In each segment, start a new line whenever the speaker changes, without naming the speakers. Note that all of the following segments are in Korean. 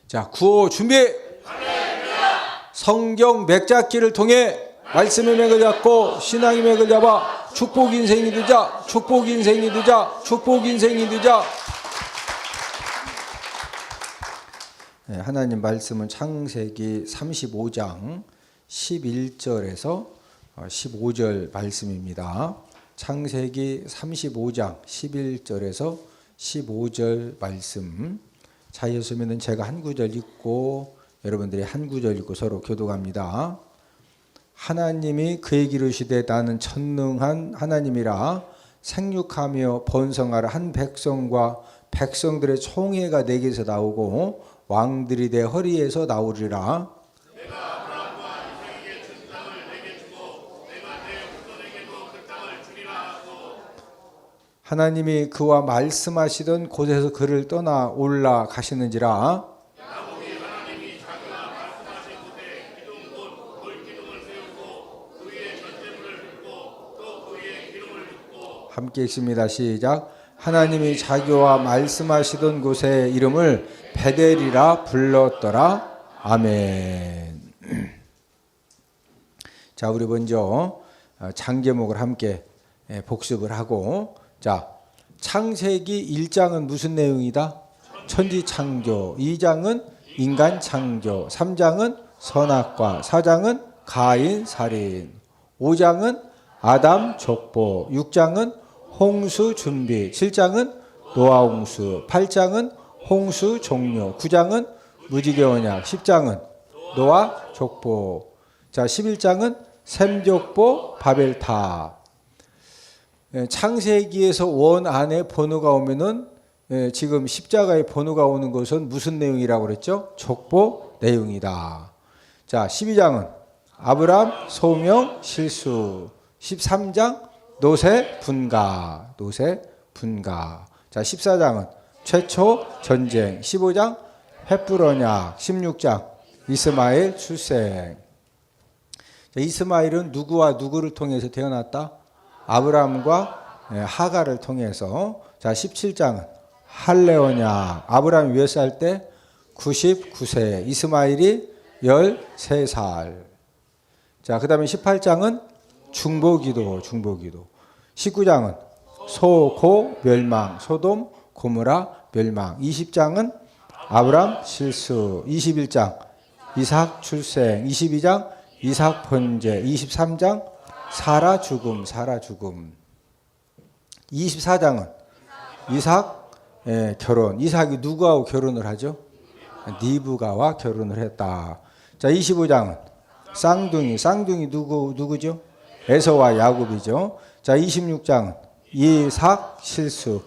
자, 구호 준비. 성경 맥잡기를 통해 말씀의 맥을 잡고 신앙의 맥을 잡아 축복 인생이 되자. 축복 인생이 되자. 축복 인생이 되자. 네, 하나님 말씀은 창세기 35장 11절에서 15절 말씀입니다. 창세기 35장 11절에서 15절 말씀. 자유였으면 제가 한 구절 읽고 여러분들이 한 구절 읽고 서로 교독합니다. 하나님이 그에게 이르시되 나는 전능한 하나님이라 생육하며 번성하라. 한 백성과 백성들의 총회가 내게서 나오고 왕들이 내 허리에서 나오리라.
내가 아브라함과 이삭에게 준 땅을 내게 주고 내가 내 후손에게도 그 땅을 주리라 하고.
하나님이 그와 말씀하시던 곳에서 그를 떠나 올라가시는지라.
야곱이 하나님이 자기가 말씀하신 곳에 기둥 곧 돌기둥을 세우고 그 위에 전제물을 붓고 또 그 위에 기름을 붓고.
함께 읽습니다. 시작. 하나님이 자기와 말씀하시던 곳의 이름을 베델이라 불렀더라. 아멘. 자, 우리 먼저 장제목을 함께 복습을 하고, 자, 창세기 1장은 무슨 내용이다? 천지창조. 2장은 인간창조. 3장은 선악과. 4장은 가인 살인. 5장은 아담 족보. 6장은 홍수 준비. 7장은 노아 홍수. 8장은 홍수 종료. 9장은 무지개 언약. 10장은 노아 족보. 자, 11장은 셈 족보 바벨탑. 창세기에서 원 안에 번호가 오면은 지금 십자가의 번호가 오는 것은 무슨 내용이라고 그랬죠? 족보 내용이다. 자, 12장은 아브람 소명 실수. 13장 노새 분가. 노새 분가. 자, 14장은 최초 전쟁. 15장 횃불 언약. 16장 이스마엘 출생. 자, 이스마엘은 누구와 누구를 통해서 태어났다? 아브라함과 하가를 통해서. 자, 17장은 할례 언약. 아브라함이 몇 살 때? 99세. 이스마엘이 13살. 자, 그 다음에 18장은 중보기도. 19장은 소고 멸망. 소돔 고모라 멸망. 20장은 아브람 실수. 21장 이삭 출생. 22장 이삭 번제. 23장 사라 죽음. 24장은 이삭 결혼. 이삭이 누구하고 결혼을 하죠? 리브가와 결혼을 했다. 자, 25장은 쌍둥이 누구죠? 에서와 야곱이죠. 자, 26장은 이삭 실수.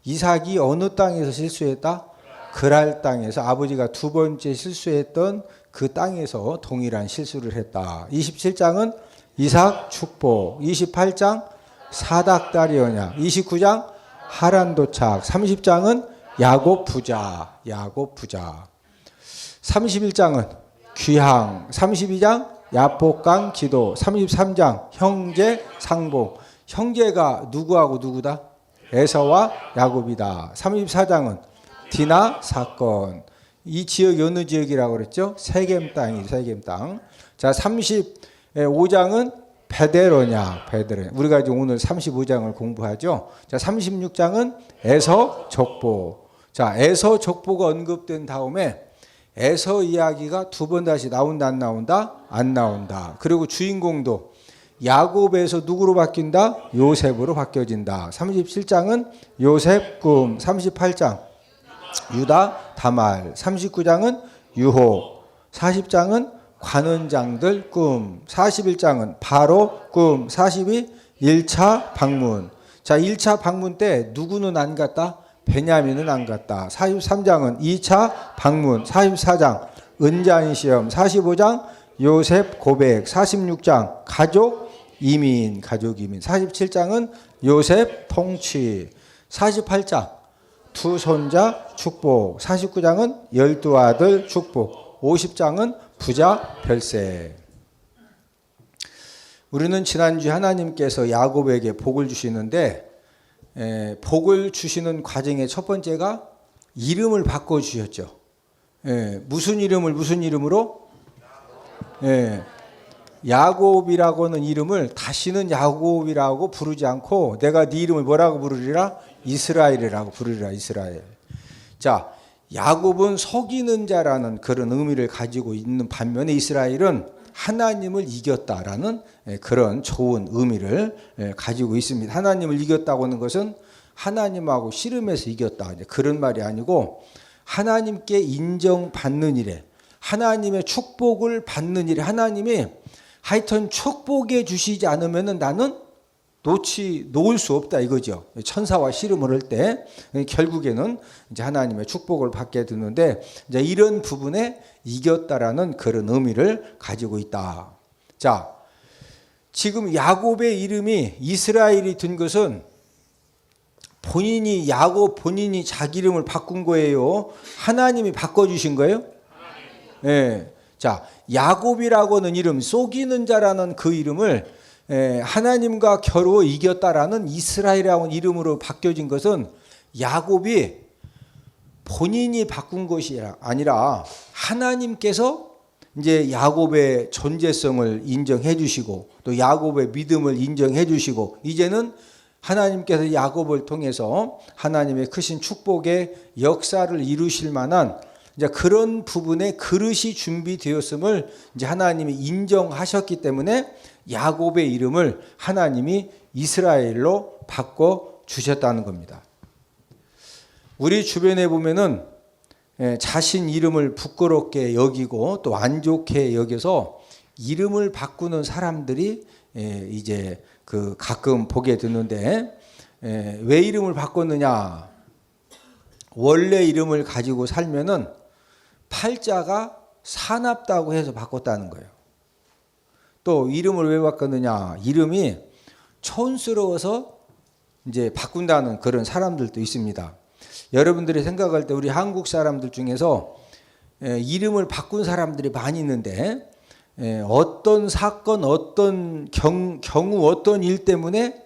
이삭이 어느 땅에서 실수했다? 그랄 땅에서. 아버지가 두 번째 실수했던 그 땅에서 동일한 실수를 했다. 27장은 이삭 축복. 28장 사닥다리 언약. 29장 하란 도착. 30장은 야곱 부자. 31장은 귀향. 32장 야복강 기도. 33장 형제 상봉. 형제가 누구하고 누구다? 에서와 야곱이다. 34장은 디나 사건. 이 지역이 어느 지역이라고 그랬죠? 세겜 땅이죠. 세겜 땅. 자, 35장은 베델 언약. 우리가 이제 오늘 35장을 공부하죠. 자, 36장은 에서 족보. 자, 에서 족보가 언급된 다음에 에서 이야기가 두 번 다시 나온다 안 나온다? 안 나온다. 그리고 주인공도 야곱에서 누구로 바뀐다? 요셉으로 바뀌어진다. 37장은 요셉 꿈. 38장 유다 다말. 39장은 유혹. 40장은 관원장들 꿈. 41장은 바로 꿈. 42 1차 방문. 자, 1차 방문 때 누구는 안 갔다? 베냐민은 안 갔다. 43장은 2차 방문. 44장 은잔 시험. 45장 요셉 고백. 46장 가족 이민. 47장은 요셉 통치. 48장 두 손자 축복. 49장은 12아들 축복. 50장은 부자 별세. 우리는 지난주에 하나님께서 야곱에게 복을 주시는데 복을 주시는 과정의 첫 번째가 이름을 바꿔주셨죠. 무슨 이름으로? 예, 야곱이라고는 이름을 다시는 야곱이라고 부르지 않고 내가 네 이름을 뭐라고 부르리라? 이스라엘이라고 부르리라. 이스라엘. 자, 야곱은 속이는 자라는 그런 의미를 가지고 있는 반면에 이스라엘은 하나님을 이겼다라는 그런 좋은 의미를 가지고 있습니다. 하나님을 이겼다고 하는 것은 하나님하고 씨름해서 이겼다, 그런 말이 아니고 하나님께 인정받는 일에, 하나님의 축복을 받는 일에, 하나님이 하여튼 축복해 주시지 않으면 나는 놓을 수 없다 이거죠. 천사와 씨름을 할 때 결국에는 이제 하나님의 축복을 받게 되는데, 이제 이런 부분에 이겼다라는 그런 의미를 가지고 있다. 자, 지금 야곱의 이름이 이스라엘이 된 것은 본인이 자기 이름을 바꾼 거예요? 하나님이 바꿔주신 거예요? 예. 자, 야곱이라고는 이름, 속이는 자라는 그 이름을 하나님과 겨루어 이겼다라는 이스라엘이라는 이름으로 바뀌어진 것은 야곱이 본인이 바꾼 것이 아니라 하나님께서 이제 야곱의 존재성을 인정해 주시고 또 야곱의 믿음을 인정해 주시고, 이제는 하나님께서 야곱을 통해서 하나님의 크신 축복의 역사를 이루실 만한 이제 그런 부분에 그릇이 준비되었음을 이제 하나님이 인정하셨기 때문에 야곱의 이름을 하나님이 이스라엘로 바꿔 주셨다는 겁니다. 우리 주변에 보면은 자신 이름을 부끄럽게 여기고 또 안 좋게 여겨서 이름을 바꾸는 사람들이 이제 가끔 보게 되는데, 왜 이름을 바꿨느냐? 원래 이름을 가지고 살면은 팔자가 사납다고 해서 바꿨다는 거예요. 또 이름을 왜 바꿨느냐? 이름이 촌스러워서 이제 바꾼다는 그런 사람들도 있습니다. 여러분들이 생각할 때 우리 한국 사람들 중에서 이름을 바꾼 사람들이 많이 있는데, 어떤 사건, 어떤 경우, 어떤 일 때문에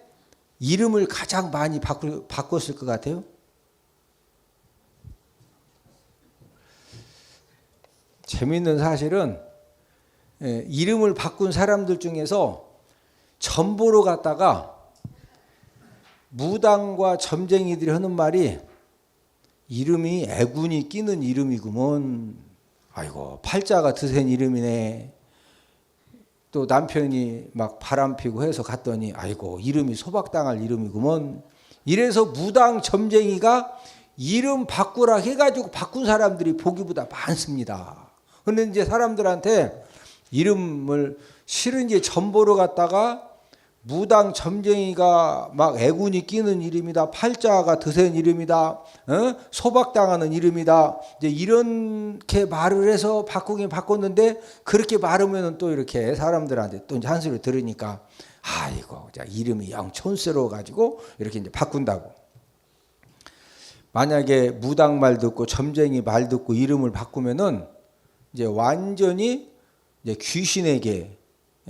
이름을 가장 많이 바꿨을 것 같아요? 재미있는 사실은 이름을 바꾼 사람들 중에서 점보러 갔다가 무당과 점쟁이들이 하는 말이 이름이 애군이 끼는 이름이구먼. 아이고, 팔자가 드센 이름이네. 또 남편이 막 바람피고 해서 갔더니 아이고, 이름이 소박당할 이름이구먼. 이래서 무당 점쟁이가 이름 바꾸라 해가지고 바꾼 사람들이 보기보다 많습니다. 그런데 이제 사람들한테 이름을 실은 이제 점보러 갔다가 무당 점쟁이가 막 애군이 끼는 이름이다, 팔자가 드센 이름이다, 소박당하는 이름이다, 이제 이렇게 말을 해서 바꾸긴 바꿨는데, 그렇게 말하면 또 이렇게 사람들한테 또 한 소리 들으니까 아이고, 이름이 영 촌스러워 가지고 이렇게 이제 바꾼다고. 만약에 무당 말 듣고 점쟁이 말 듣고 이름을 바꾸면은 이제 완전히 이제 귀신에게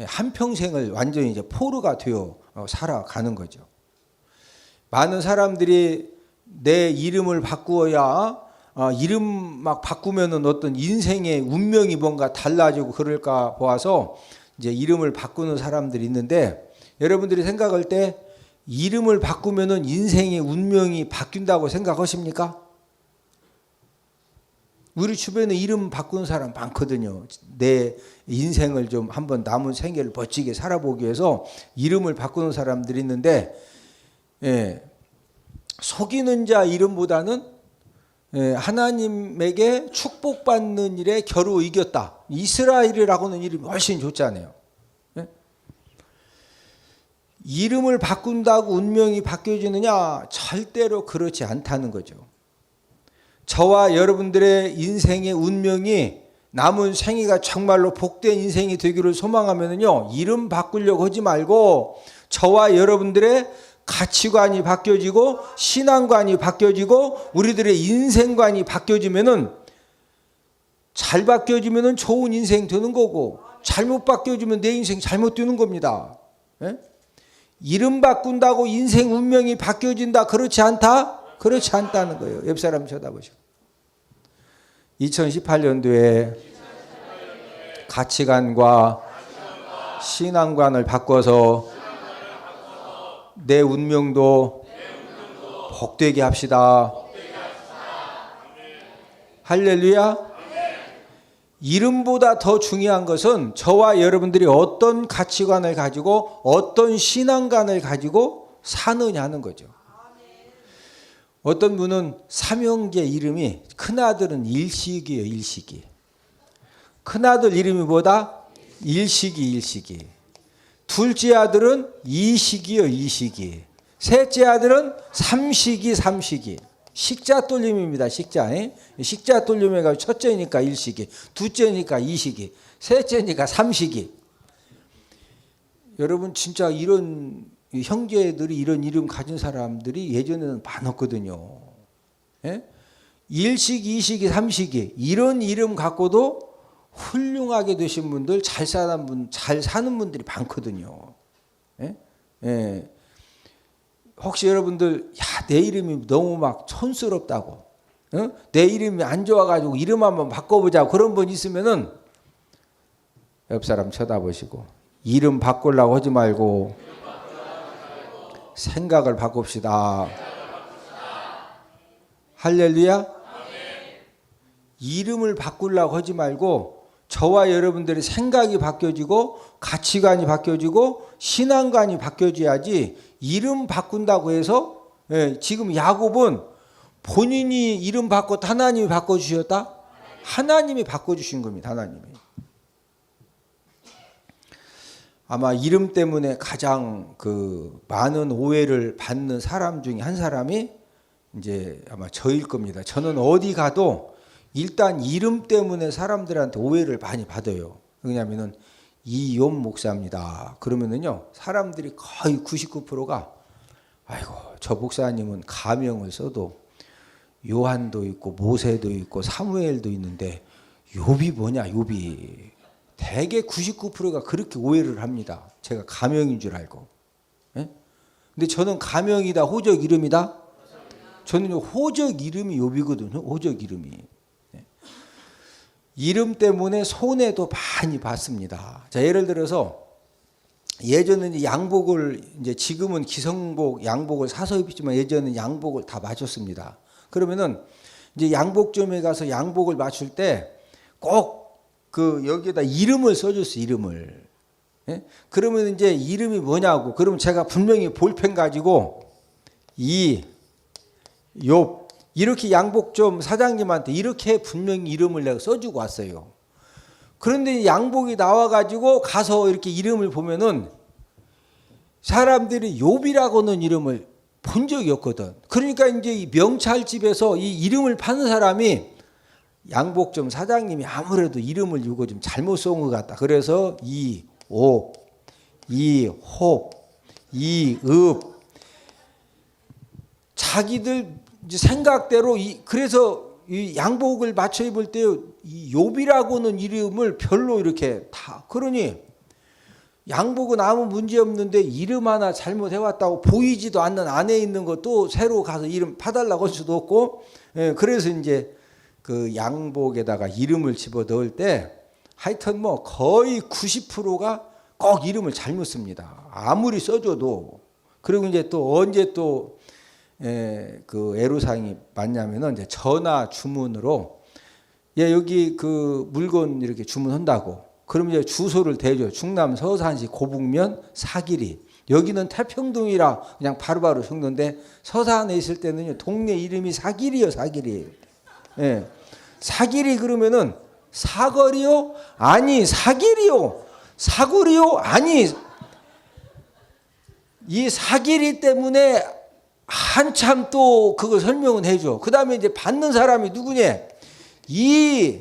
한평생을 완전히 이제 포로가 되어 살아가는 거죠. 많은 사람들이 내 이름을 바꾸어야 이름 막 바꾸면은 어떤 인생의 운명이 뭔가 달라지고 그럴까 보아서 이제 이름을 바꾸는 사람들이 있는데, 여러분들이 생각할 때 이름을 바꾸면은 인생의 운명이 바뀐다고 생각하십니까? 우리 주변에 이름 바꾸는 사람 많거든요. 내 인생을 좀 한번 남은 생애를 멋지게 살아보기 위해서 이름을 바꾸는 사람들이 있는데, 속이는 자 이름보다는 하나님에게 축복받는 일에 겨루 이겼다. 이스라엘이라고는 이름이 훨씬 좋잖아요. 이름을 바꾼다고 운명이 바뀌어지느냐? 절대로 그렇지 않다는 거죠. 저와 여러분들의 인생의 운명이 남은 생애가 정말로 복된 인생이 되기를 소망하면요, 이름 바꾸려고 하지 말고 저와 여러분들의 가치관이 바뀌어지고 신앙관이 바뀌어지고 우리들의 인생관이 바뀌어지면은, 잘 바뀌어지면은 좋은 인생 되는 거고, 잘못 바뀌어지면 내 인생 잘못 되는 겁니다. 이름 바꾼다고 인생 운명이 바뀌어진다, 그렇지 않다? 그렇지 않다는 거예요. 옆 사람 쳐다보시고. 2018년도에 가치관과 신앙관을 바꿔서 내 운명도 복되게 합시다. 할렐루야. 이름보다 더 중요한 것은 저와 여러분들이 어떤 가치관을 가지고 어떤 신앙관을 가지고 사느냐는 거죠. 어떤 분은 삼형제 이름이, 큰아들은 일식이에요. 일식이. 큰아들 이름이 뭐다? 일식이. 둘째 아들은 이식이요. 이식이. 셋째 아들은 삼식이. 식자 돌림입니다. 식자. 식자 돌림해가 첫째니까 일식이, 둘째니까 이식이, 셋째니까 삼식이. 여러분 진짜 이런 형제들이 이런 이름 가진 사람들이 예전에는 많았거든요. 예? 일식이, 이식이, 삼식이 이런 이름 갖고도 훌륭하게 되신 분들, 잘 사는 분들이 많거든요. 예? 예. 혹시 여러분들 내 이름이 너무 막 촌스럽다고, 내 이름이 안 좋아가지고 이름 한번 바꿔보자 그런 분 있으면은 옆 사람 쳐다보시고 이름 바꾸려고 하지 말고 생각을 바꿉시다. 할렐루야. 이름을 바꾸려고 하지 말고 저와 여러분들의 생각이 바뀌어지고 가치관이 바뀌어지고 신앙관이 바뀌어져야지 이름 바꾼다고 해서, 지금 야곱은 본인이 이름 바꿔 하나님이 바꿔주셨다? 하나님이 바꿔주신 겁니다. 하나님이. 아마 이름 때문에 가장 많은 오해를 받는 사람 중에 한 사람이 이제 아마 저일 겁니다. 저는 어디 가도 일단 이름 때문에 사람들한테 오해를 많이 받아요. 왜냐하면은 이욤 목사입니다. 그러면은요, 사람들이 거의 99%가 아이고, 저 목사님은 가명을 써도 요한도 있고 모세도 있고 사무엘도 있는데 욥이 뭐냐, 욥이. 대개 99%가 그렇게 오해를 합니다. 제가 가명인 줄 알고. 예? 근데 저는 가명이다, 호적 이름이다? 저는 호적 이름이 욥이거든요. 호적 이름이. 이름 때문에 손해도 많이 봤습니다. 자, 예를 들어서 예전에는 양복을, 이제 지금은 기성복, 양복을 사서 입지만 예전에는 양복을 다 맞췄습니다. 그러면은 이제 양복점에 가서 양복을 맞출 때 꼭 여기에다 이름을 써줬어요. 이름을. 예? 그러면 이제 이름이 뭐냐고. 그러면 제가 분명히 볼펜 가지고 욥 이렇게 양복점 사장님한테 이렇게 분명히 이름을 내가 써주고 왔어요. 그런데 양복이 나와가지고 가서 이렇게 이름을 보면은 사람들이 욥이라고는 이름을 본 적이 없거든. 그러니까 이제 이 명찰집에서 이 이름을 파는 사람이 양복점 사장님이 아무래도 이름을 이거 좀 잘못 써온 것 같다. 그래서 이옥, 이홉, 이읍 자기들 생각대로 그래서 이 양복을 맞춰 입을 때 이 욥이라고는 이름을 별로 이렇게 다, 그러니 양복은 아무 문제 없는데 이름 하나 잘못해 왔다고 보이지도 않는 안에 있는 것도 새로 가서 이름 파달라고 할 수도 없고, 그래서 이제 그 양복에다가 이름을 집어 넣을 때 하여튼 뭐 거의 90%가 꼭 이름을 잘못 씁니다. 아무리 써줘도. 그리고 이제 또 언제 또 그 애로사항이 많냐면은 이제 전화 주문으로 여기 그 물건 이렇게 주문한다고. 그럼 이제 주소를 대줘. 충남 서산시 고북면 사기리. 여기는 태평동이라 그냥 바로바로 적는데 서산에 있을 때는요 동네 이름이 사기리요, 사기리. 예. 사기리 그러면은 사거리요? 아니 사기리요. 사구리요? 아니. 이 사기리 때문에 한참 또 그거 설명은 해줘. 그 다음에 이제 받는 사람이 누구냐? 이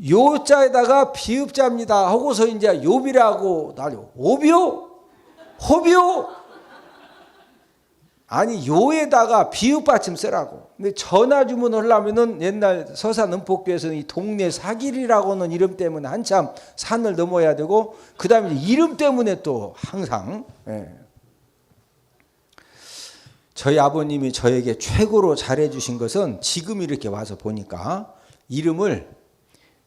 요자에다가 비읍자입니다 하고서 이제 욥이라고 날려. 옵이요? 호비요? 아니 요에다가 비읍 받침 쓰라고. 근데 전화 주문을 하려면은 옛날 서산 은폭교에서는 이 동네 사길이라고는 이름 때문에 한참 산을 넘어야 되고, 그 다음에 이름 때문에 또 항상. 저희 아버님이 저에게 최고로 잘해주신 것은 지금 이렇게 와서 보니까 이름을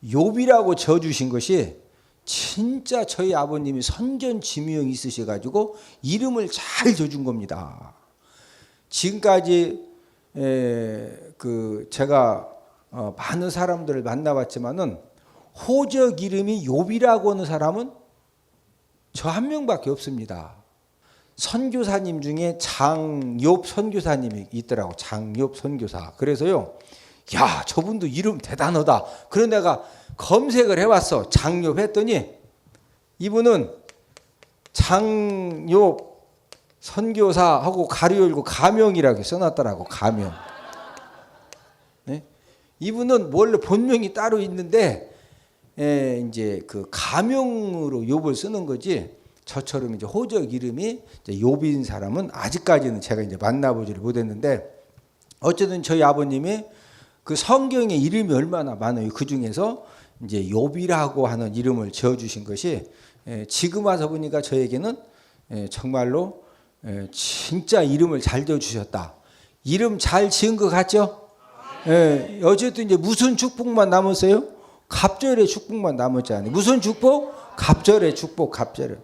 욥이라고 지어주신 것이 진짜 저희 아버님이 선전 지명이 있으셔가지고 이름을 잘 지어준 겁니다. 지금까지 제가 많은 사람들을 만나봤지만은 호적 이름이 욥이라고 하는 사람은 저 한 명밖에 없습니다. 선교사님 중에 장욥 선교사님이 있더라고. 장욥 선교사. 그래서요, 야, 저분도 이름 대단하다. 그런 내가 검색을 해봤어. 장욥 했더니 이분은 장욥 선교사하고 가로 열고 가명이라고 써놨더라고. 가명. 네? 이분은 원래 본명이 따로 있는데 이제 그 가명으로 욥을 쓰는 거지. 저처럼 이제 호적 이름이 이제 욥인 사람은 아직까지는 제가 이제 만나보지를 못했는데, 어쨌든 저희 아버님이 그 성경에 이름이 얼마나 많아요. 그 중에서 이제 욥이라고 하는 이름을 지어주신 것이 지금 와서 보니까 저에게는 정말로 진짜 이름을 잘 지어주셨다. 이름 잘 지은 것 같죠? 어쨌든 이제 무슨 축복만 남았어요? 갑절의 축복만 남았잖아요. 무슨 축복? 갑절의 축복, 갑절의.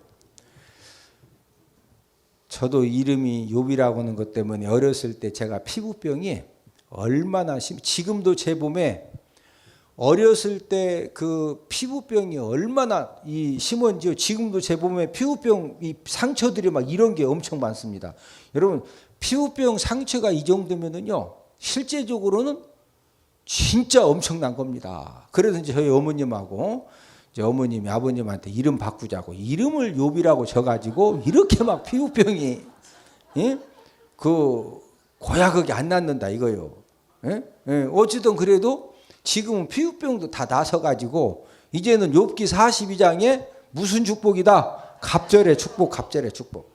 저도 이름이 욥이라고 하는 것 때문에 어렸을 때 제가 피부병이 얼마나 지금도 제 몸에 어렸을 때 그 피부병이 얼마나 심한지요. 지금도 제 몸에 피부병 상처들이 막 이런 게 엄청 많습니다. 여러분, 피부병 상처가 이 정도면은요, 실제적으로는 진짜 엄청난 겁니다. 그래서 이제 저희 어머님하고 이제 어머님이 아버님한테 이름 바꾸자고 이름을 욥이라고 져가지고 이렇게 막 피부병이 그 고약하게 안 낫는다 이거요. 어쨌든 그래도 지금은 피부병도 다 나서가지고 이제는 욥기 42장에 무슨 축복이다? 갑절의 축복, 갑절의 축복.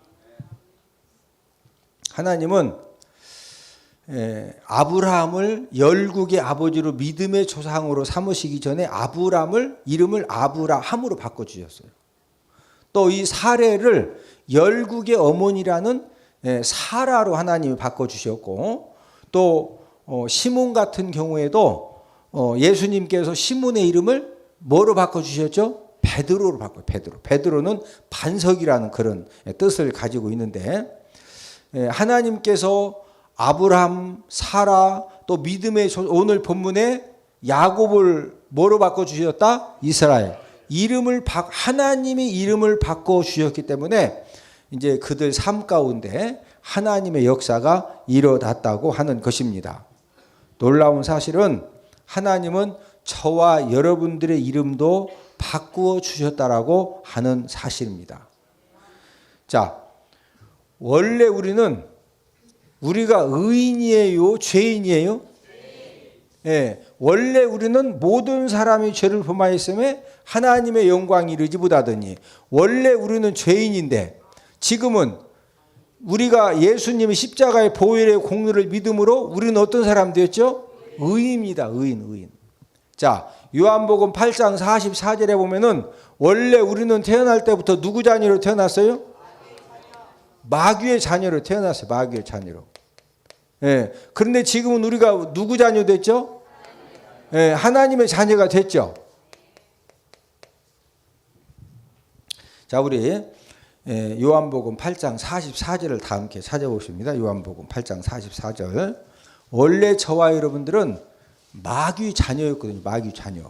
하나님은 아브라함을 열국의 아버지로 믿음의 조상으로 삼으시기 전에 아브라함을 이름을 아브라함으로 바꿔주셨어요. 또 이 사례를 열국의 어머니라는 사라로 하나님이 바꿔주셨고, 또 시몬 같은 경우에도 예수님께서 시몬의 이름을 뭐로 바꿔주셨죠? 베드로로 바꿔요. 베드로. 베드로는 반석이라는 그런 뜻을 가지고 있는데, 하나님께서 아브라함, 사라, 또 믿음의 오늘 본문에 야곱을 뭐로 바꿔주셨다? 이스라엘. 하나님이 이름을 바꿔주셨기 때문에 이제 그들 삶 가운데 하나님의 역사가 일어났다고 하는 것입니다. 놀라운 사실은 하나님은 저와 여러분들의 이름도 바꾸어 주셨다라고 하는 사실입니다. 자, 원래 우리가 의인이에요? 죄인이에요? 원래 우리는 모든 사람이 죄를 범하였음에 하나님의 영광이 이르지 못하더니, 원래 우리는 죄인인데 지금은 우리가 예수님의 십자가의 보혈의 공로를 믿음으로 우리는 어떤 사람 되었죠? 의인입니다. 의인. 자, 요한복음 8장 44절에 보면은 원래 우리는 태어날 때부터 누구 자녀로 태어났어요? 마귀의 자녀로 태어났어요. 마귀의 자녀로. 그런데 지금은 우리가 누구 자녀 됐죠? 하나님의 자녀가 됐죠. 자, 우리 요한복음 8장 44절을 다 함께 찾아보십니다. 요한복음 8장 44절. 원래 저와 여러분들은 마귀 자녀였거든요. 마귀 자녀.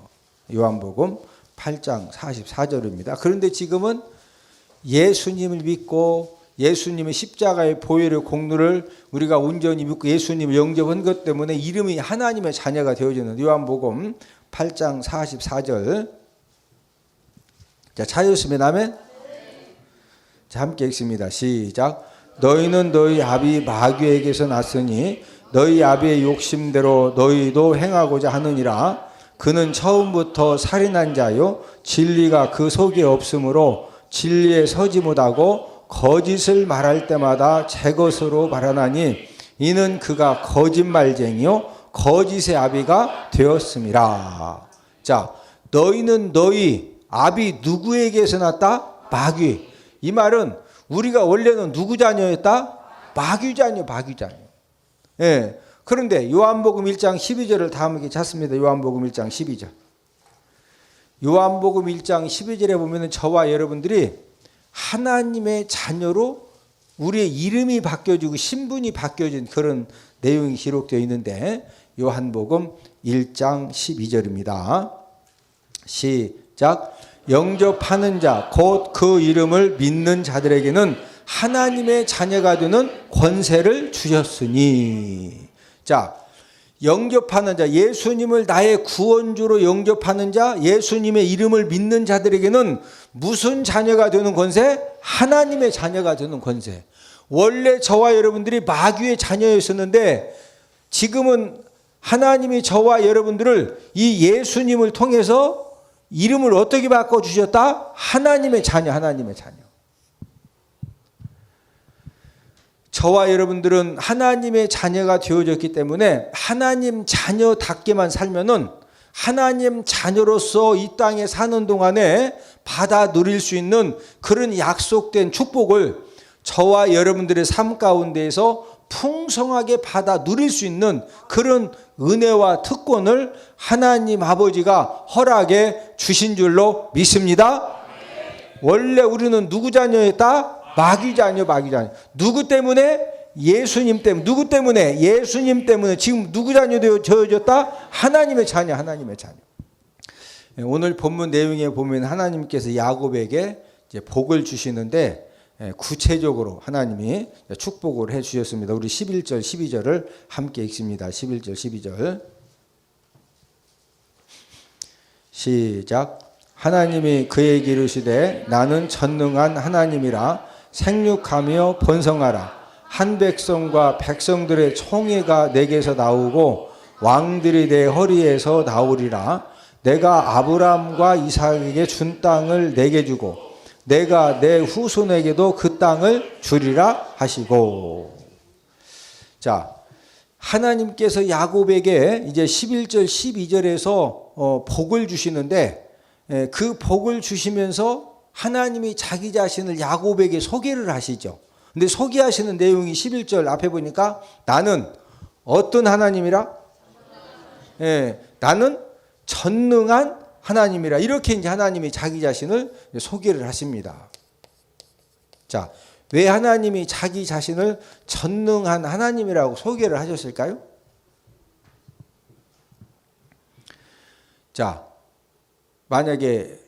요한복음 8장 44절입니다. 그런데 지금은 예수님을 믿고 예수님의 십자가의 보혈의 공로를 우리가 온전히 믿고 예수님을 영접한 것 때문에 이름이 하나님의 자녀가 되어지는 요한복음 8장 44절. 자, 찾으시면 아멘. 자, 함께 읽습니다. 시작. 너희는 너희 아비 마귀에게서 났으니 너희 아비의 욕심대로 너희도 행하고자 하느니라. 그는 처음부터 살인한 자요 진리가 그 속에 없으므로 진리에 서지 못하고 거짓을 말할 때마다 제 것으로 말하나니 이는 그가 거짓말쟁이요 거짓의 아비가 되었음이라. 자, 너희는 너희 아비 누구에게서 났다? 마귀. 이 말은 우리가 원래는 누구 자녀였다? 마귀 자녀, 마귀 자녀. 그런데 요한복음 1장 12절을 다 함께 찾습니다. 요한복음 1장 12절. 요한복음 1장 12절에 보면 저와 여러분들이 하나님의 자녀로 우리의 이름이 바뀌어지고 신분이 바뀌어진 그런 내용이 기록되어 있는데 요한복음 1장 12절입니다. 시작. 영접하는 자 곧 그 이름을 믿는 자들에게는 하나님의 자녀가 되는 권세를 주셨으니. 자, 영접하는 자, 예수님을 나의 구원주로 영접하는 자, 예수님의 이름을 믿는 자들에게는 무슨 자녀가 되는 권세? 하나님의 자녀가 되는 권세. 원래 저와 여러분들이 마귀의 자녀였었는데 지금은 하나님이 저와 여러분들을 이 예수님을 통해서 이름을 어떻게 바꿔주셨다? 하나님의 자녀, 하나님의 자녀. 저와 여러분들은 하나님의 자녀가 되어졌기 때문에 하나님 자녀답게만 살면은 하나님 자녀로서 이 땅에 사는 동안에 받아 누릴 수 있는 그런 약속된 축복을 저와 여러분들의 삶 가운데에서 풍성하게 받아 누릴 수 있는 그런 은혜와 특권을 하나님 아버지가 허락해 주신 줄로 믿습니다. 원래 우리는 누구 자녀였다? 마귀 자녀, 마귀 자녀. 누구 때문에? 예수님 때문에. 누구 때문에? 예수님 때문에. 지금 누구 자녀 되어졌다? 하나님의 자녀, 하나님의 자녀. 오늘 본문 내용에 보면 하나님께서 야곱에게 이제 복을 주시는데 구체적으로 하나님이 축복을 해 주셨습니다. 우리 11절, 12절을 함께 읽습니다. 11절, 12절. 시작. 하나님이 그에게 이르시되 나는 전능한 하나님이라 생육하며 번성하라. 한 백성과 백성들의 총회가 내게서 나오고 왕들이 내 허리에서 나오리라. 내가 아브라함과 이삭에게 준 땅을 내게 주고 내가 내 후손에게도 그 땅을 주리라 하시고. 자, 하나님께서 야곱에게 이제 11절 12절에서 복을 주시는데 그 복을 주시면서 하나님이 자기 자신을 야곱에게 소개를 하시죠. 근데 소개하시는 내용이 11절 앞에 보니까 나는 어떤 하나님이라? 나는 전능한 하나님이라. 이렇게 이제 하나님이 자기 자신을 소개를 하십니다. 자, 왜 하나님이 자기 자신을 전능한 하나님이라고 소개를 하셨을까요? 자, 만약에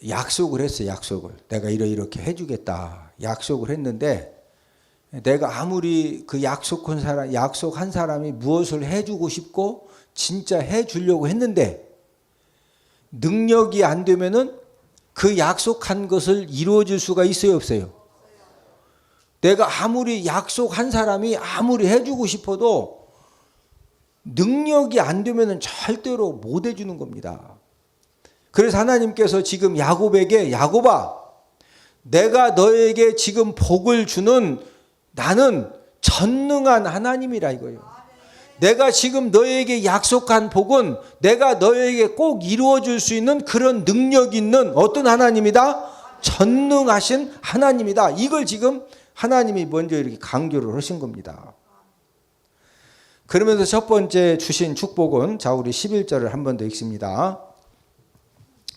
약속을 했어요. 약속을. 내가 이렇게 해주겠다. 약속을 했는데 내가 아무리 그 약속한 사람이 무엇을 해주고 싶고 진짜 해주려고 했는데 능력이 안 되면은 그 약속한 것을 이루어질 수가 있어요, 없어요? 내가 아무리 약속한 사람이 아무리 해주고 싶어도 능력이 안 되면은 절대로 못 해주는 겁니다. 그래서 하나님께서 지금 야곱에게 야곱아, 내가 너에게 지금 복을 주는 나는 전능한 하나님이라 이거예요. 내가 지금 너에게 약속한 복은 내가 너에게 꼭 이루어줄 수 있는 그런 능력 있는 어떤 하나님이다? 전능하신 하나님이다. 이걸 지금 하나님이 먼저 이렇게 강조를 하신 겁니다. 그러면서 첫 번째 주신 축복은 자 우리 11절을 한 번 더 읽습니다.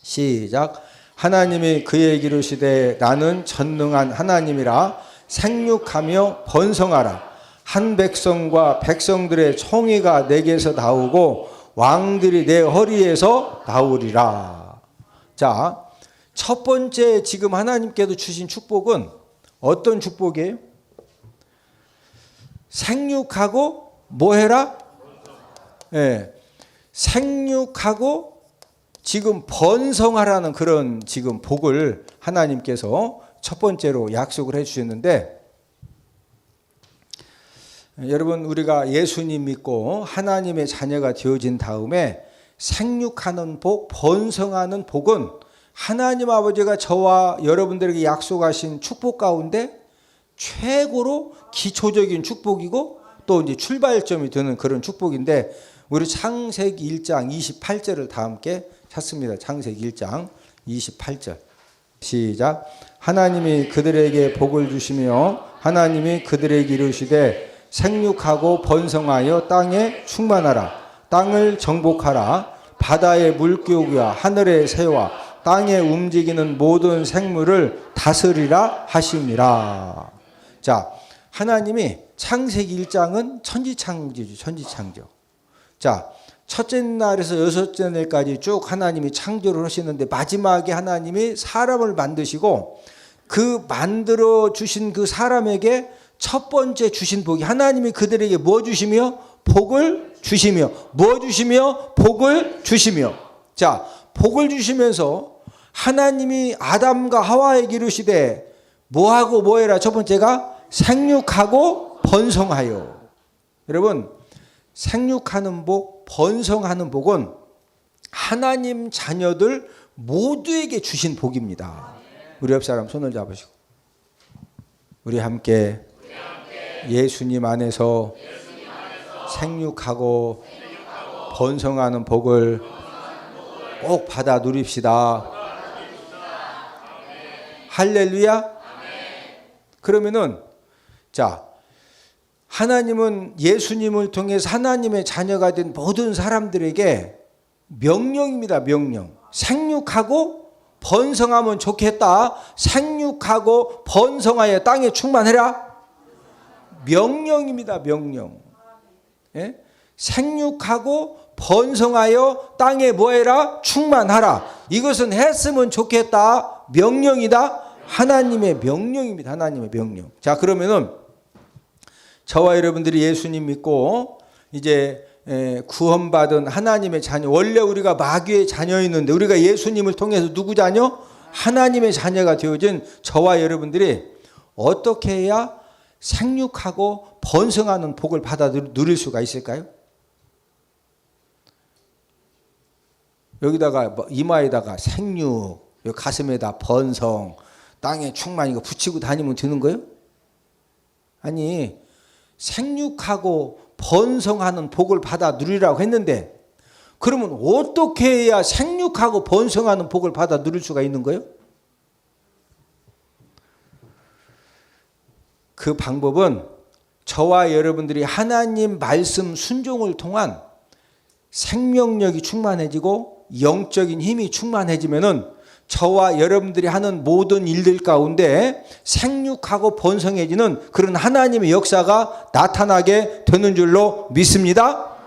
시작. 하나님이 그에게 이르시되 나는 전능한 하나님이라 생육하며 번성하라. 한 백성과 백성들의 총회가 내게서 나오고 왕들이 내 허리에서 나오리라. 자, 첫 번째 지금 하나님께서 주신 축복은 어떤 축복이에요? 생육하고 뭐 해라? 생육하고 지금 번성하라는 그런 지금 복을 하나님께서 첫 번째로 약속을 해 주셨는데, 여러분 우리가 예수님 믿고 하나님의 자녀가 되어진 다음에 생육하는 복, 번성하는 복은 하나님 아버지가 저와 여러분들에게 약속하신 축복 가운데 최고로 기초적인 축복이고 또 이제 출발점이 되는 그런 축복인데, 우리 창세기 1장 28절을 다 함께 찾습니다. 창세기 1장 28절. 시작. 하나님이 그들에게 복을 주시며 하나님이 그들에게 이르시되 생육하고 번성하여 땅에 충만하라. 땅을 정복하라. 바다의 물고기와 하늘의 새와 땅에 움직이는 모든 생물을 다스리라 하심이라. 자, 하나님이 창세기 1장은 천지창조죠. 천지창조. 자, 첫째 날에서 여섯째 날까지 쭉 하나님이 창조를 하시는데 마지막에 하나님이 사람을 만드시고 그 만들어 주신 그 사람에게 첫 번째 주신 복이 하나님이 그들에게 뭐 주시며 복을 주시며 뭐 주시며 복을 주시며. 자, 복을 주시면서 하나님이 아담과 하와에게 이르시되 뭐하고 뭐해라. 첫 번째가 생육하고 번성하여. 여러분, 생육하는 복, 번성하는 복은 하나님 자녀들 모두에게 주신 복입니다. 우리 옆 사람 손을 잡으시고 우리 함께 예수님 안에서 생육하고 번성하는 복을 꼭 받아 누립시다. 할렐루야. 그러면은 자, 하나님은 예수님을 통해서 하나님의 자녀가 된 모든 사람들에게 명령입니다. 명령. 생육하고 번성하면 좋겠다. 생육하고 번성하여 땅에 충만해라. 명령입니다. 명령. 예? 생육하고 번성하여 땅에 뭐해라? 충만하라. 이것은 했으면 좋겠다. 명령이다. 하나님의 명령입니다. 하나님의 명령. 자, 그러면은 저와 여러분들이 예수님 믿고 이제 구원받은 하나님의 자녀, 원래 우리가 마귀의 자녀였는데 우리가 예수님을 통해서 누구 자녀? 하나님의 자녀가 되어진 저와 여러분들이 어떻게 해야 생육하고 번성하는 복을 받아 누릴 수가 있을까요? 여기다가 이마에다가 생육, 가슴에다 번성, 땅에 충만 이거 붙이고 다니면 되는 거예요? 아니, 생육하고 번성하는 복을 받아 누리라고 했는데 그러면 어떻게 해야 생육하고 번성하는 복을 받아 누릴 수가 있는 거예요? 그 방법은 저와 여러분들이 하나님 말씀 순종을 통한 생명력이 충만해지고 영적인 힘이 충만해지면은 저와 여러분들이 하는 모든 일들 가운데 생육하고 번성해지는 그런 하나님의 역사가 나타나게 되는 줄로 믿습니다.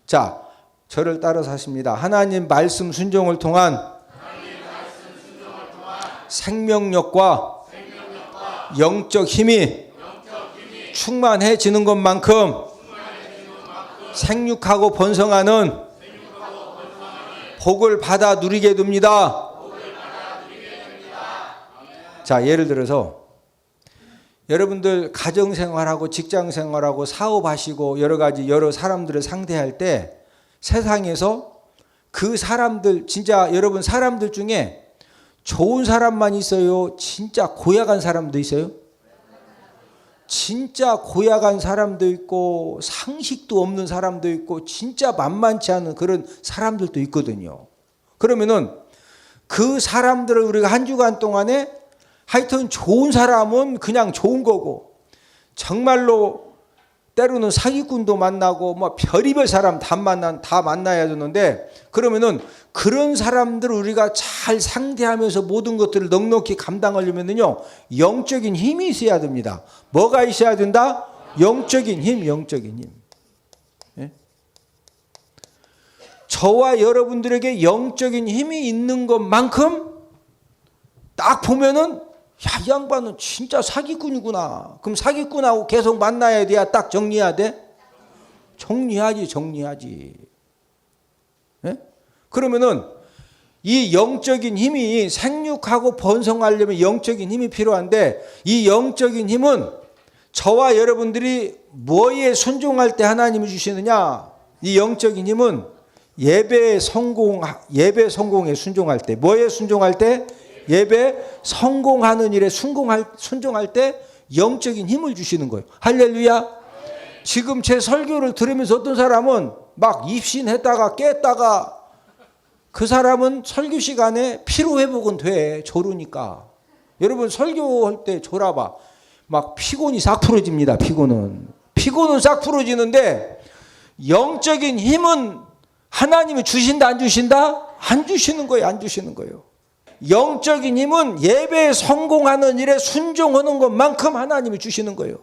자, 저를 따라서 하십니다. 하나님 말씀 순종을 통한 생명력과 영적 힘이 충만해지는 것만큼 생육하고 번성하는 복을 받아 누리게 됩니다. 자, 예를 들어서 여러분들 가정생활하고 직장생활하고 사업하시고 여러 가지 여러 사람들을 상대할 때 세상에서 그 사람들 진짜 여러분 사람들 중에 좋은 사람만 있어요? 진짜 고약한 사람도 있어요? 진짜 고약한 사람도 있고 상식도 없는 사람도 있고 진짜 만만치 않은 그런 사람들도 있거든요. 그러면은 그 사람들을 우리가 한 주간 동안에 하여튼 좋은 사람은 그냥 좋은 거고 정말로 때로는 사기꾼도 만나고 뭐 별의별 사람 다 만나야 되는데 그러면은 그런 사람들을 우리가 잘 상대하면서 모든 것들을 넉넉히 감당하려면요 영적인 힘이 있어야 됩니다. 뭐가 있어야 된다? 영적인 힘, 영적인 힘. 예? 저와 여러분들에게 영적인 힘이 있는 것만큼 딱 보면은 야, 이 양반은 진짜 사기꾼이구나. 그럼 사기꾼하고 계속 만나야 돼야 딱 정리해야 돼? 정리하지. 예? 그러면은 이 영적인 힘이 생육하고 번성하려면 영적인 힘이 필요한데 이 영적인 힘은 저와 여러분들이 뭐에 순종할 때 하나님이 주시느냐? 이 영적인 힘은 예배 성공에 순종할 때. 뭐에 순종할 때? 예배 성공하는 일에 순종할 때 영적인 힘을 주시는 거예요. 할렐루야. 지금 제 설교를 들으면서 어떤 사람은 막 입신했다가 깼다가 그 사람은 설교 시간에 피로회복은 돼. 졸으니까. 여러분 설교할 때 졸아봐. 막 피곤이 싹 풀어집니다. 피곤은. 피곤은 싹 풀어지는데 영적인 힘은 하나님이 주신다 안 주신다? 안 주시는 거예요. 안 주시는 거예요. 영적인 힘은 예배에 성공하는 일에 순종하는 것만큼 하나님이 주시는 거예요.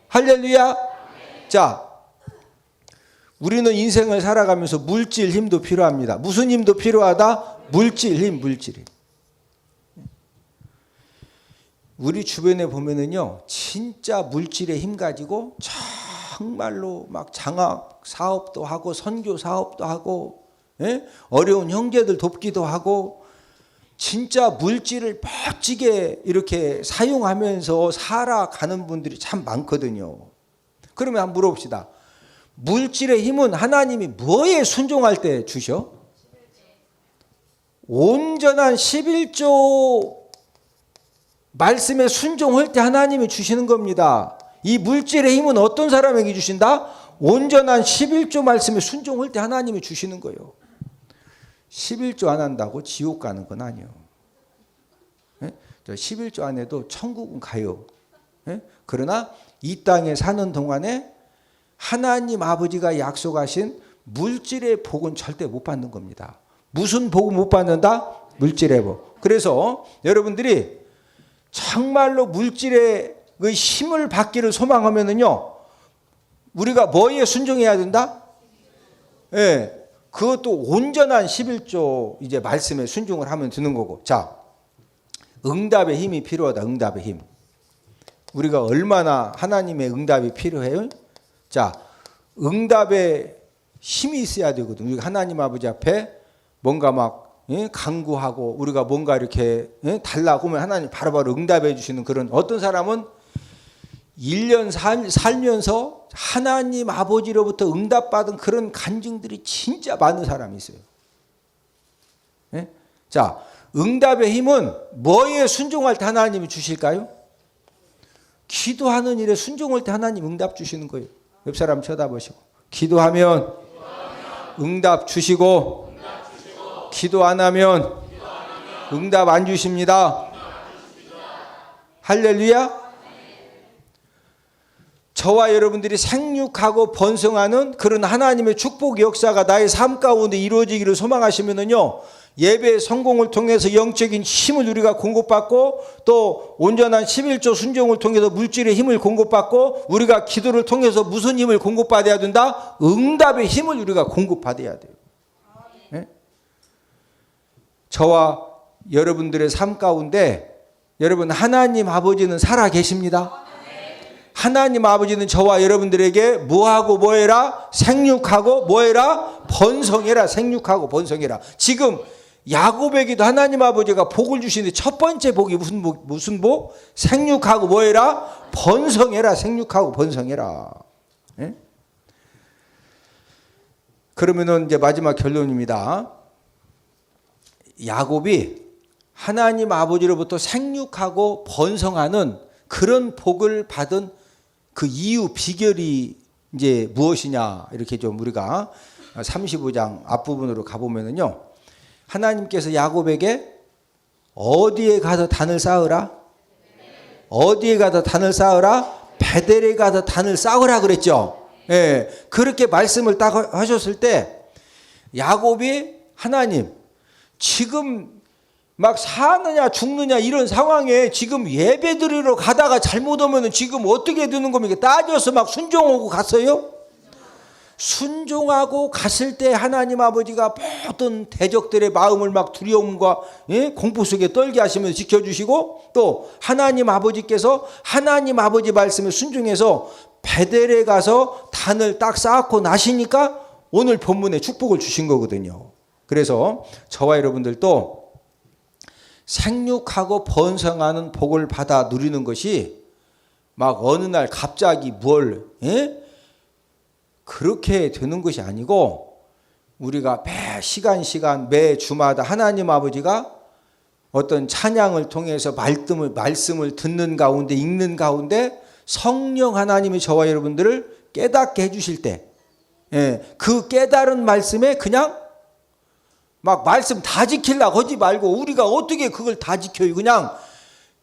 할렐루야. 자, 우리는 인생을 살아가면서 물질 힘도 필요합니다. 무슨 힘도 필요하다? 물질 힘, 물질 힘. 우리 주변에 보면은요, 진짜 물질의 힘 가지고 정말로 막 장학 사업도 하고 선교 사업도 하고, 예? 어려운 형제들 돕기도 하고, 진짜 물질을 멋지게 이렇게 사용하면서 살아가는 분들이 참 많거든요. 그러면 한번 물어봅시다. 물질의 힘은 하나님이 뭐에 순종할 때 주셔? 온전한 11조 말씀에 순종할 때 하나님이 주시는 겁니다. 이 물질의 힘은 어떤 사람에게 주신다? 온전한 11조 말씀에 순종할 때 하나님이 주시는 거예요. 11조 안 한다고 지옥 가는 건 아니에요. 예? 11조 안 해도 천국은 가요. 예? 그러나 이 땅에 사는 동안에 하나님 아버지가 약속하신 물질의 복은 절대 못 받는 겁니다. 무슨 복은 못 받는다? 물질의 복. 그래서 여러분들이 정말로 물질의 그 힘을 받기를 소망하면은요, 우리가 뭐에 순종해야 된다? 예. 그것도 온전한 11조 이제 말씀에 순종을 하면 되는 거고. 자, 응답의 힘이 필요하다. 응답의 힘. 우리가 얼마나 하나님의 응답이 필요해요? 자, 응답의 힘이 있어야 되거든. 우리가 하나님 아버지 앞에 뭔가 막 간구하고 우리가 뭔가 이렇게 달라고 하면 하나님 바로바로 응답해 주시는 그런, 어떤 사람은 1년 살면서 하나님 아버지로부터 응답받은 그런 간증들이 진짜 많은 사람이 있어요. 네? 자, 응답의 힘은 뭐에 순종할 때 하나님이 주실까요? 기도하는 일에 순종할 때 하나님 응답 주시는 거예요. 옆 사람 쳐다보시고, 기도하면 응답 주시고, 기도 안 하면 응답 안 주십니다. 할렐루야. 저와 여러분들이 생육하고 번성하는 그런 하나님의 축복 역사가 나의 삶 가운데 이루어지기를 소망하시면은요, 예배의 성공을 통해서 영적인 힘을 우리가 공급받고, 또 온전한 11조 순종을 통해서 물질의 힘을 공급받고, 우리가 기도를 통해서 무슨 힘을 공급받아야 된다? 응답의 힘을 우리가 공급받아야 돼요. 네? 저와 여러분들의 삶 가운데 여러분, 하나님 아버지는 살아 계십니다. 하나님 아버지는 저와 여러분들에게 뭐하고 뭐해라? 생육하고 뭐해라? 번성해라. 생육하고 번성해라. 지금 야곱에게도 하나님 아버지가 복을 주시는데 첫 번째 복이 무슨 복? 생육하고 뭐해라? 번성해라. 생육하고 번성해라. 예? 그러면은 이제 마지막 결론입니다. 야곱이 하나님 아버지로부터 생육하고 번성하는 그런 복을 받은 그 이유, 비결이 이제 무엇이냐, 이렇게 좀 우리가 35장 앞부분으로 가보면은요, 하나님께서 야곱에게 어디에 가서 단을 쌓으라? 어디에 가서 단을 쌓으라? 베델에 가서 단을 쌓으라 그랬죠. 예, 그렇게 말씀을 딱 하셨을 때 야곱이 하나님, 지금 막 사느냐 죽느냐 이런 상황에 지금 예배 드리러 가다가 잘못 오면 지금 어떻게 되는 겁니까? 따져서 막 순종하고 갔어요? 순종하고 갔을 때 하나님 아버지가 모든 대적들의 마음을 막 두려움과 공포 속에 떨게 하시면서 지켜주시고, 또 하나님 아버지께서 하나님 아버지 말씀에 순종해서 베델에 가서 단을 딱 쌓고 나시니까 오늘 본문에 축복을 주신 거거든요. 그래서 저와 여러분들도 생육하고 번성하는 복을 받아 누리는 것이 막 어느 날 갑자기 그렇게 되는 것이 아니고, 우리가 매 시간 매 주마다 하나님 아버지가 어떤 찬양을 통해서 말씀을 듣는 가운데, 읽는 가운데 성령 하나님이 저와 여러분들을 깨닫게 해주실 때, 그 깨달은 말씀에 그냥 막 말씀 다 지키려고 하지 말고, 우리가 어떻게 그걸 다 지켜요? 그냥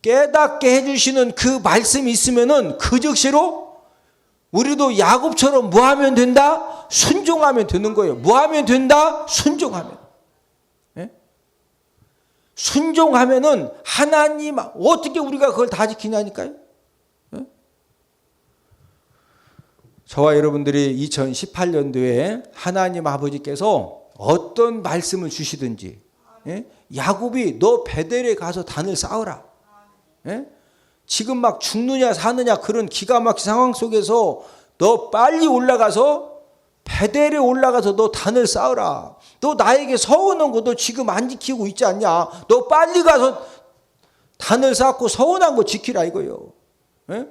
깨닫게 해주시는 그 말씀이 있으면은 그 즉시로 우리도 야곱처럼 뭐 하면 된다? 순종하면 되는 거예요. 뭐 하면 된다? 순종하면. 예? 순종하면은 하나님 어떻게 우리가 그걸 다 지키냐니까요. 예? 저와 여러분들이 2018년도에 하나님 아버지께서 어떤 말씀을 주시든지, 예? 야곱이 너 베델에 가서 단을 쌓으라. 예? 지금 막 죽느냐 사느냐 그런 기가 막힌 상황 속에서 너 빨리 올라가서 베델에 올라가서 너 단을 쌓으라. 너 나에게 서운한 거 너 지금 안 지키고 있지 않냐. 너 빨리 가서 단을 쌓고 서운한 거 지키라 이거요. 예?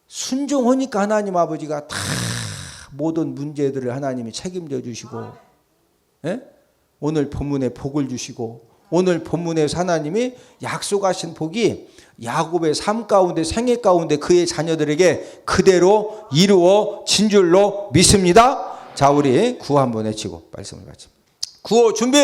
순종하니까 하나님 아버지가 다 모든 문제들을 하나님이 책임져 주시고, 예? 오늘 본문에 복을 주시고, 오늘 본문에서 하나님이 약속하신 복이 야곱의 삶 가운데 생애 가운데 그의 자녀들에게 그대로 이루어진 줄로 믿습니다. 자, 우리 구호 한번 외치고 말씀을 같이. 구호 준비.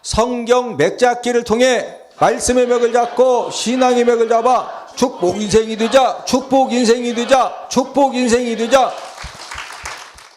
성경 맥잡기를 통해 말씀의 맥을 잡고 신앙의 맥을 잡아 축복 인생이 되자, 축복 인생이 되자, 축복 인생이 되자.